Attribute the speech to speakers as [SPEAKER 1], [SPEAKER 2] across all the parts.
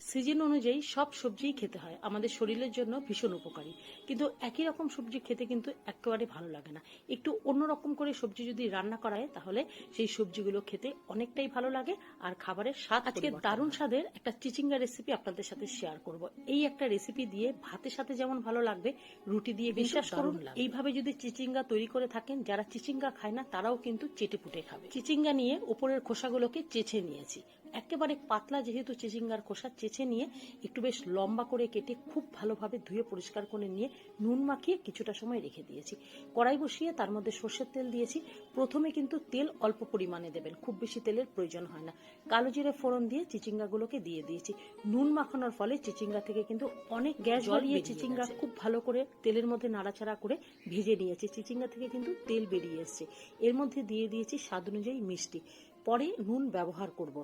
[SPEAKER 1] Season অনুযায়ী সব সবজিই খেতে হয়, আমাদের শরীরের জন্য ভীষণ উপকারী। কিন্তু একই রকম সবজি খেতে কিন্তু একেবারে ভালো লাগে না। একটু অন্যরকম করে সবজি যদি রান্না করা হয় তাহলে সেই সবজিগুলো খেতে অনেকটাই ভালো লাগে আর খাবারের স্বাদ। আজকে দারুণ স্বাদের একটা চিচিঙ্গা রেসিপি আপনাদের সাথে শেয়ার করব। এই একটা রেসিপি দিয়ে ভাতের সাথে যেমন ভালো লাগবে, রুটি দিয়ে বিশ্বাস করুন এইভাবে যদি চিচিঙ্গা তৈরি করে থাকেন, যারা চিচিঙ্গা খায় না তারাও কিন্তু চেটে পুটে খাবে। চিচিঙ্গা নিয়ে উপরের খোসাগুলোকে চেঁচে নিয়েছি। একেবারে পাতলা যেহেতু চিচিঙ্গার খোসা, চেঁচে নিয়ে একটু বেশ লম্বা করে কেটে খুব ভালোভাবে ধুয়ে পরিষ্কার করে নিয়ে নুন মাখিয়ে কিছুটা সময় রেখে দিয়েছি। কড়াই বসিয়ে তার মধ্যে সর্ষের তেল দিয়েছি। প্রথমে কিন্তু তেল অল্প পরিমাণে দেবেন, খুব বেশি তেলের প্রয়োজন হয় না। কালো জিরে ফোড়ন দিয়ে চিচিঙ্গাগুলোকে দিয়ে দিয়েছি। নুন মাখানোর ফলে চিচিঙ্গা থেকে কিন্তু অনেক গ্যাস জ্বলিয়ে চিচিঙ্গা খুব ভালো করে তেলের মধ্যে নাড়াচাড়া করে ভেজে নিয়েছি। চিচিঙ্গা থেকে কিন্তু তেল বেরিয়ে এসছে। এর মধ্যে দিয়ে দিয়েছি স্বাদ অনুযায়ী মিষ্টি, পরে নুন ব্যবহার করব।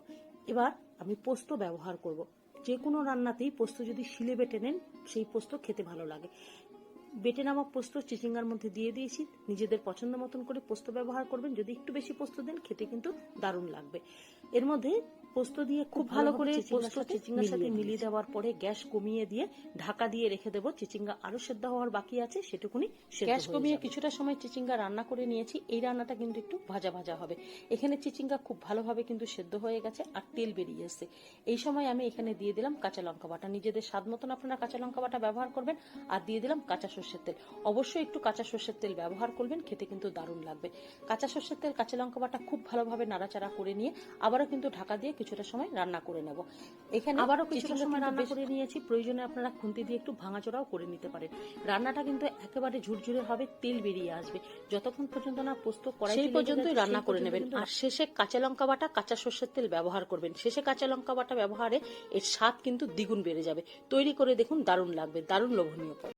[SPEAKER 1] এবার আমি পোস্ত ব্যবহার করব। যে কোনো রান্নাতেই পোস্ত যদি শিলে বেটে নেন সেই পোস্ত খেতে ভালো লাগে। বেটে নেওয়া পোস্ত চিচিঙ্গার মধ্যে দিয়ে দিয়েছি। নিজেদের পছন্দ মতন করে পোস্ত ব্যবহার করবেন, যদি একটু বেশি পোস্ত দেন খেতে কিন্তু দারুণ লাগবে। এর মধ্যে পোস্ত দিয়ে খুব ভালো করে পোস্ত চিচিঙ্গার সাথে মিলিয়ে দেওয়ার পরে গ্যাস কমিয়ে দিয়ে ঢাকা দিয়ে রেখে দেবো। চিচিঙ্গা আরো সেদ্ধ হওয়ার বাকি আছে, সেটুকুনি গ্যাস কমিয়ে কিছুটা সময় চিচিঙ্গা রান্না করে নিয়েছি। এই রান্নাটা কিন্তু একটু ভাজা ভাজা হবে। এখানে চিচিঙ্গা খুব ভালোভাবে কিন্তু সেদ্ধ হয়ে গেছে আর তেল বেরিয়ে এসছে। এই সময় আমি এখানে দিয়ে দিলাম কাঁচা লঙ্কা বাটা। নিজেদের স্বাদ মতন আপনারা কাঁচা লঙ্কা বাটা ব্যবহার করবেন। আর দিয়ে দিলাম কাঁচা সর্ষের তেল। অবশ্যই একটু কাঁচা সর্ষের তেল ব্যবহার করবেন, খেতে কিন্তু দারুণ লাগবে। কাঁচা সর্ষের তেল, কাঁচা লঙ্কা বাটা খুব ভালোভাবে নাড়াচাড়া করে নিয়ে আবারও কিন্তু ঢাকা দিয়ে কিছুটা সময় রান্না করে নেব। এখানে আবারও কিছুটা সময় রান্না করে নিয়েছি। প্রয়োজনে আপনারা খুন্তি দিয়ে একটু ভাঙাচোরাও করে নিতে পারেন। রান্নাটা কিন্তু একেবারে ঝুরঝুরে হবে, তেল বেরিয়ে আসবে। যতক্ষণ পর্যন্ত না পোস্ত কড়াই সেই পর্যন্তই রান্না করে নেবেন। আর শেষে কাঁচা লঙ্কা বাটা, কাঁচা সর্ষের তেল ব্যবহার করবেন। শেষে কাঁচা লঙ্কা বাটা ব্যবহারে এর স্বাদ কিন্তু দ্বিগুণ বেড়ে যাবে। তৈরি করে দেখুন, দারুণ লাগবে, দারুণ লোভনীয়।